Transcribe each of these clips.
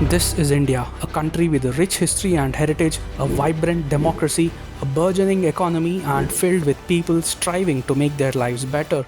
This is India, a country with a rich history and heritage, a vibrant democracy, a burgeoning economy, and filled with people striving to make their lives better.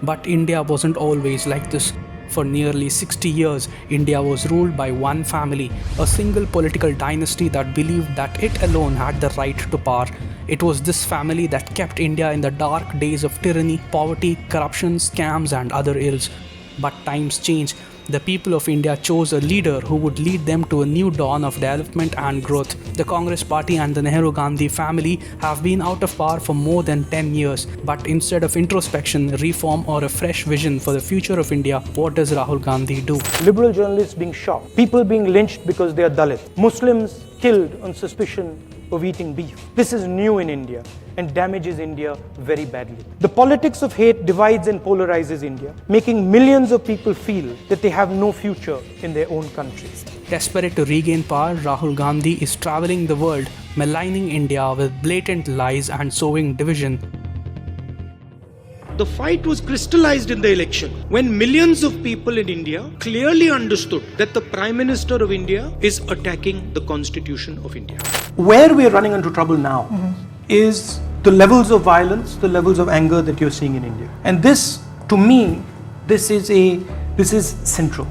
But India wasn't always like this. For nearly 60 years, India was ruled by one family, a single political dynasty that believed that it alone had the right to power. It was this family that kept India in the dark days of tyranny, poverty, corruption, scams, and other ills. But times change. The people of India chose a leader who would lead them to a new dawn of development and growth. The Congress Party and the Rahul Gandhi family have been out of power for more than 10 years. But instead of introspection, reform, or a fresh vision for the future of India, what does Rahul Gandhi do? Liberal journalists being shot, people being lynched because they are Dalit, Muslims killed on suspicion of eating beef. This is new in India and damages India very badly. The politics of hate divides and polarizes India, making millions of people feel that they have no future in their own countries. Desperate to regain power, Rahul Gandhi is traveling the world, maligning India with blatant lies and sowing division. The fight was crystallized in the election when millions of people in India clearly understood that the Prime Minister of India is attacking the Constitution of India. Where we are running into trouble now is the levels of violence, the levels of anger that you're seeing in India. And this, to me, this is central.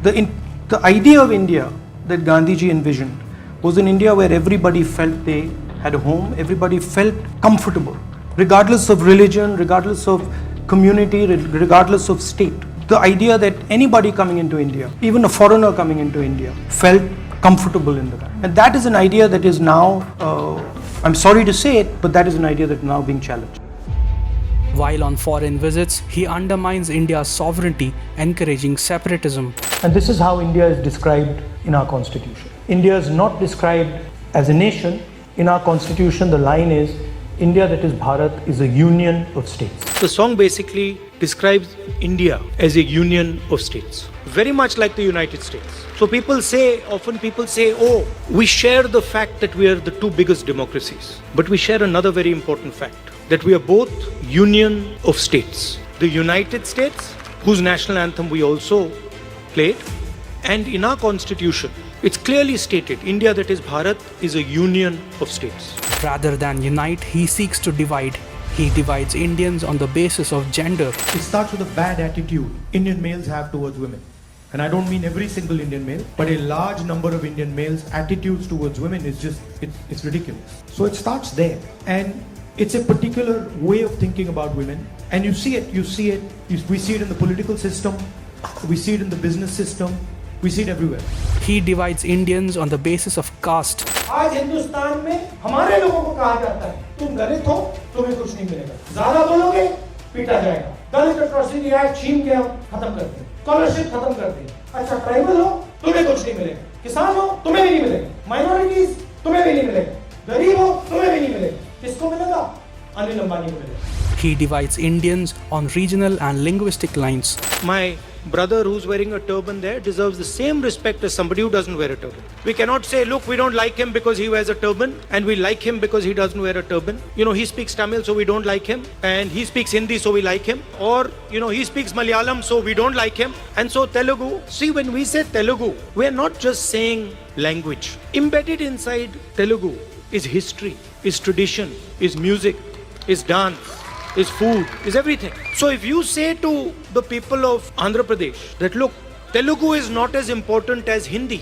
The idea of India that Gandhiji envisioned was an India where everybody felt they had a home, everybody felt comfortable, regardless of religion, regardless of community, regardless of state. The idea that anybody coming into India, even a foreigner coming into India, felt comfortable in the country. And that is an idea that is now, I'm sorry to say it, but that is an idea that is now being challenged. While on foreign visits, he undermines India's sovereignty, encouraging separatism. And this is how India is described in our constitution. India is not described as a nation. In our constitution, the line is, India, that is Bharat, is a union of states. The song basically describes India as a union of states, very much like the United States. So often people say, oh, we share the fact that we are the two biggest democracies. But we share another very important fact, that we are both union of states. The United States, whose national anthem we also played, and in our constitution, it's clearly stated, India, that is Bharat, is a union of states. Rather than unite, he seeks to divide. He divides Indians on the basis of gender. It starts with a bad attitude Indian males have towards women. And I don't mean every single Indian male, but a large number of Indian males' attitudes towards women is just, it's ridiculous. So it starts there. And it's a particular way of thinking about women. And we see it in the political system, we see it in the business system, we see it everywhere. He divides Indians on the basis of caste. आज हिंदुस्तान में हमारे लोगों को कहा जाता है तुम दलित हो तुम्हें कुछ नहीं मिलेगा ज्यादा बोलोगे पीटा जाएगा दलित अट्रॉसिटी एक्ट छीन के खत्म करते हैं स्कॉलरशिप खत्म करते हैं अच्छा ट्राइबल हो तुम्हें कुछ नहीं मिलेगा किसान हो तुम्हें भी नहीं मिलेगा माइनॉरिटीज तुम्हें भी नहीं मिलेगा गरीब हो तुम्हें भी नहीं मिलेगा किसको मिलेगा अनिल अंबानी को मिलेगा He divides Indians on regional and linguistic lines. My brother who's wearing a turban there deserves the same respect as somebody who doesn't wear a turban. We cannot say, look, we don't like him because he wears a turban and we like him because he doesn't wear a turban. He speaks Tamil, so we don't like him, and he speaks Hindi, so we like him, or he speaks Malayalam, so we don't like him, and so Telugu. See, when we say Telugu, we're not just saying language. Embedded inside Telugu is history, is tradition, is music, is dance, is food, is everything. So if you say to the people of Andhra Pradesh that look, Telugu is not as important as Hindi,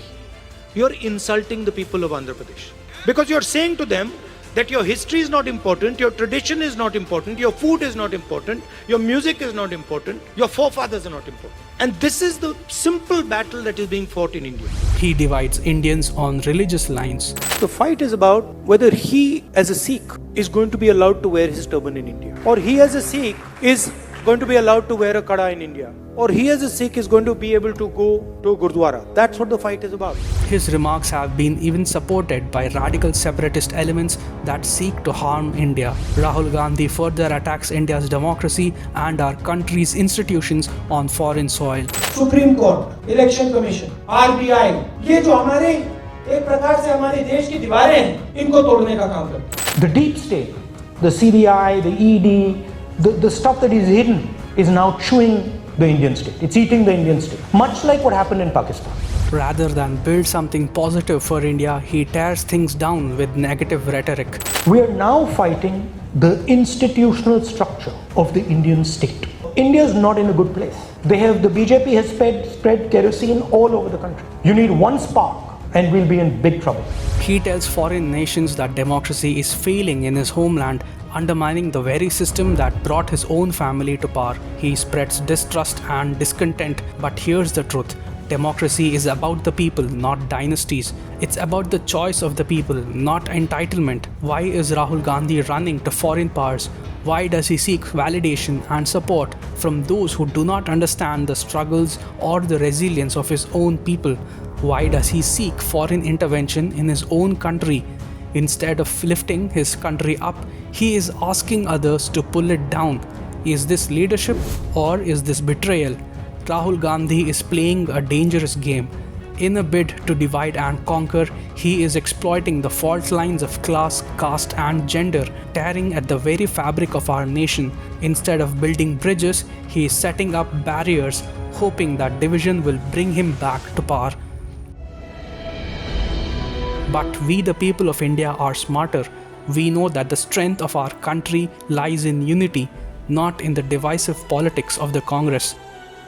you're insulting the people of Andhra Pradesh. Because you're saying to them that your history is not important, your tradition is not important, your food is not important, your music is not important, your forefathers are not important. And this is the simple battle that is being fought in India. He divides Indians on religious lines. The fight is about whether he, as a Sikh, is going to be allowed to wear his turban in India, or he, as a Sikh, is going to be allowed to wear a kada in India, or he, as a Sikh, is going to be able to go to a Gurdwara. That's what the fight is about. His remarks have been even supported by radical separatist elements that seek to harm India. Rahul Gandhi further attacks India's democracy and our country's institutions on foreign soil. Supreme court, election commission, RBI, ये जो हमारे एक प्रकार से हमारे देश की दीवारें हैं, इनको तोड़ने का काम करते हैं. The deep state, the CBI, the ED, the stuff that is hidden is now chewing the Indian state. It's eating the Indian state, much like what happened in Pakistan. Rather than build something positive for India, he tears things down with negative rhetoric. We are now fighting the institutional structure of the Indian state. India is not in a good place. The BJP has spread kerosene all over the country. You need one spark and we'll be in big trouble. He tells foreign nations that democracy is failing in his homeland, undermining the very system that brought his own family to power. He spreads distrust and discontent, but here's the truth. Democracy is about the people, not dynasties. It's about the choice of the people, not entitlement. Why is Rahul Gandhi running to foreign powers? Why does he seek validation and support from those who do not understand the struggles or the resilience of his own people? Why does he seek foreign intervention in his own country? Instead of lifting his country up, he is asking others to pull it down. Is this leadership or is this betrayal? Rahul Gandhi is playing a dangerous game. In a bid to divide and conquer, he is exploiting the fault lines of class, caste and gender, tearing at the very fabric of our nation. Instead of building bridges, he is setting up barriers, hoping that division will bring him back to power. But we the people of India are smarter. We know that the strength of our country lies in unity, not in the divisive politics of the Congress.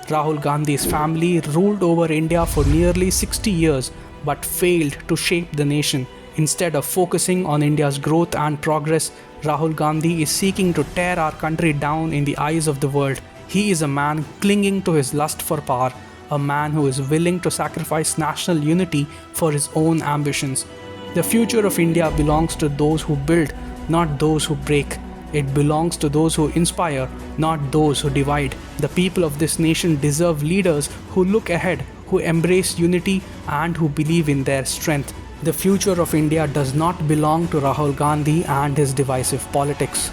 Rahul Gandhi's family ruled over India for nearly 60 years but failed to shape the nation. Instead of focusing on India's growth and progress, Rahul Gandhi is seeking to tear our country down in the eyes of the world. He is a man clinging to his lust for power, a man who is willing to sacrifice national unity for his own ambitions. The future of India belongs to those who build, not those who break. It belongs to those who inspire, not those who divide. The people of this nation deserve leaders who look ahead, who embrace unity and who believe in their strength. The future of India does not belong to Rahul Gandhi and his divisive politics.